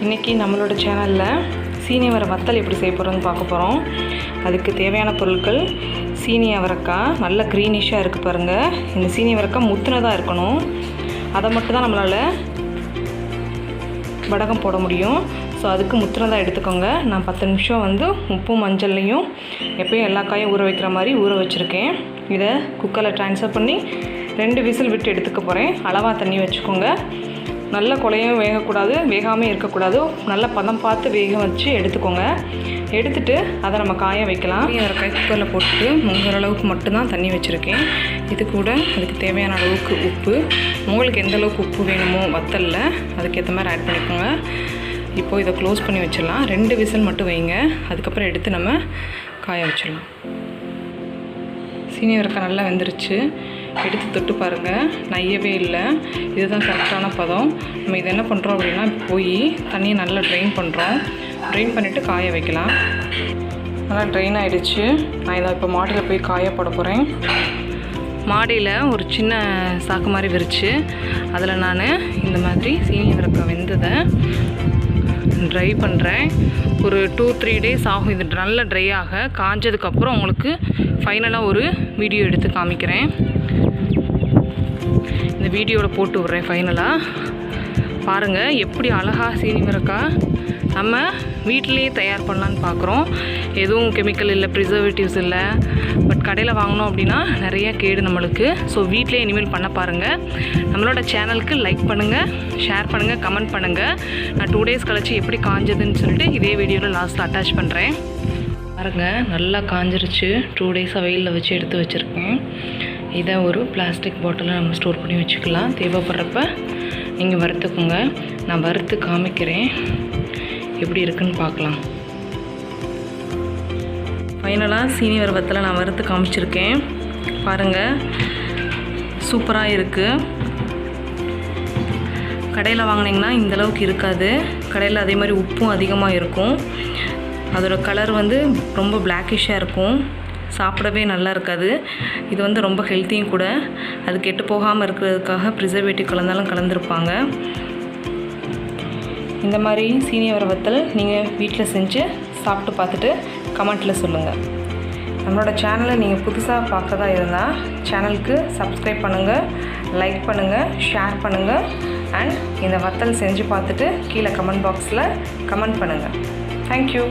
இன்றைக்கி நம்மளோட சேனலில் சீனி அவரை வத்தல் எப்படி செய்ய போகிறோன்னு பார்க்க போகிறோம். அதுக்கு தேவையான பொருட்கள் சீனி அவரைக்காய், நல்ல க்ரீனிஷாக இருக்குது பாருங்கள். இந்த சீனி அவரைக்காய் முத்துனதாக இருக்கணும். அதை மட்டும் தான் நம்மளால் வடகம் போட முடியும். ஸோ அதுக்கு முத்துனதாக எடுத்துக்கோங்க. நான் 10 நிமிஷம் உப்பும் மஞ்சள்லையும் எப்போயும் எல்லா காயும் ஊற வைக்கிற மாதிரி ஊற வச்சுருக்கேன். இதை குக்கரில் ட்ரான்ஸ்ஃபர் பண்ணி 2 விசில் விட்டு எடுத்துக்க போகிறேன். அளவாக தண்ணி வச்சுக்கோங்க. நல்ல குழையும் வேகக்கூடாது, வேகாமல் இருக்கக்கூடாது. நல்ல பதம் பார்த்து வேக வச்சு எடுத்துக்கோங்க. எடுத்துகிட்டு அதை நம்ம காய வைக்கலாம். அவரைக்காய் குக்கரில் போட்டுட்டு முங்குற அளவுக்கு மட்டும்தான் தண்ணி வச்சுருக்கேன். இது கூட அதுக்கு தேவையான அளவுக்கு உப்பு, உங்களுக்கு எந்த அளவுக்கு உப்பு வேணுமோ வத்தலில் அதுக்கேற்ற மாதிரி ஆட் பண்ணிக்கோங்க. இப்போது இதை க்ளோஸ் பண்ணி வச்சிடலாம். 2 விசில் மட்டும் வைங்க. அதுக்கப்புறம் எடுத்து நம்ம காய வச்சிடலாம். சீனி அவரைக்காய் நல்லா வெந்துருச்சு. எடுத்து தொட்டு பாருங்கள், நையவே இல்லை. இதுதான் கரெக்டான பதம். நம்ம இதை என்ன பண்ணுறோம் அப்படின்னா, போய் தண்ணியை நல்லா ட்ரெயின் பண்ணுறோம். ட்ரெயின் பண்ணிவிட்டு காய வைக்கலாம். நல்லா ட்ரெயின் ஆகிடுச்சு. நான் இதை இப்போ மாடியில் போய் காய போட போகிறேன். மாடியில் ஒரு சின்ன சாக்கு மாதிரி விரிச்சு அதில் நான் இந்த மாதிரி சீனி அவரைக்காய் வெந்ததை ட்ரை பண்ணுறேன். ஒரு 2-3 டேஸ் ஆகும் இது நல்லா ட்ரை ஆக. காஞ்சதுக்கப்புறம் உங்களுக்கு ஃபைனலாக ஒரு வீடியோ எடுத்து காமிக்கிறேன். இந்த வீடியோவில் போட்டு விட்றேன். ஃபைனலாக பாருங்கள் எப்படி அழகாக சீனி அவரைக்காய் நம்ம வீட்டிலேயே தயார் பண்ணலான்னு பார்க்குறோம். எதுவும் கெமிக்கல் இல்லை, ப்ரிசர்வேட்டிவ்ஸ் இல்லை. பட் கடையில் வாங்கினோம் அப்படின்னா நிறைய கேடு நம்மளுக்கு. ஸோ வீட்டிலே இனிமேல் பண்ண பாருங்கள். நம்மளோட சேனலுக்கு லைக் பண்ணுங்கள், ஷேர் பண்ணுங்கள், கமெண்ட் பண்ணுங்கள். நான் 2 டேஸ் கழிச்சு எப்படி காஞ்சதுன்னு சொல்லிட்டு இதே வீடியோவில் லாஸ்ட்டில் அட்டாச் பண்ணுறேன். பாருங்கள் நல்லா காஞ்சிருச்சு. 2 டேஸாக வெயிலில் வச்சு எடுத்து வச்சுருக்கேன். இதை ஒரு பிளாஸ்டிக் பாட்டிலில் நம்ம ஸ்டோர் பண்ணி வச்சுக்கலாம். தேவைப்படுறப்ப நீங்கள் வறுத்துக்குங்க. நான் வறுத்து காமிக்கிறேன் எப்படி இருக்குன்னு பார்க்கலாம். ஃபைனலாக சீனி அவரை வத்தலை நான் வறுத்து காமிச்சிருக்கேன். பாருங்கள் சூப்பராக இருக்குது. கடையில் வாங்கினீங்கன்னா இந்தளவுக்கு இருக்காது. கடையில் அதே மாதிரி உப்பும் அதிகமாக இருக்கும். அதோட கலர் ரொம்ப பிளாக்கிஷாக இருக்கும். சாப்பிடவே நல்லா இருக்காது. இது ரொம்ப ஹெல்த்தியும் கூட. அது கெட்டு போகாமல் இருக்கிறதுக்காக ப்ரிசர்வேட்டிவ் கலந்தாலும் கலந்துருப்பாங்க. இந்த மாதிரி சீனி அவரை வத்தல் நீங்கள் வீட்டில் செஞ்சு சாப்பிட்டு பார்த்துட்டு கமெண்ட்டில் சொல்லுங்கள். நம்மளோட சேனலை நீங்கள் புதுசாக பார்க்கறதா இருந்தால் சேனலுக்கு சப்ஸ்கிரைப் பண்ணுங்கள், லைக் பண்ணுங்கள், ஷேர் பண்ணுங்கள். அண்ட் இந்த வத்தல் செஞ்சு பார்த்துட்டு கீழே கமெண்ட் பாக்ஸில் கமெண்ட் பண்ணுங்கள். தேங்க்யூ.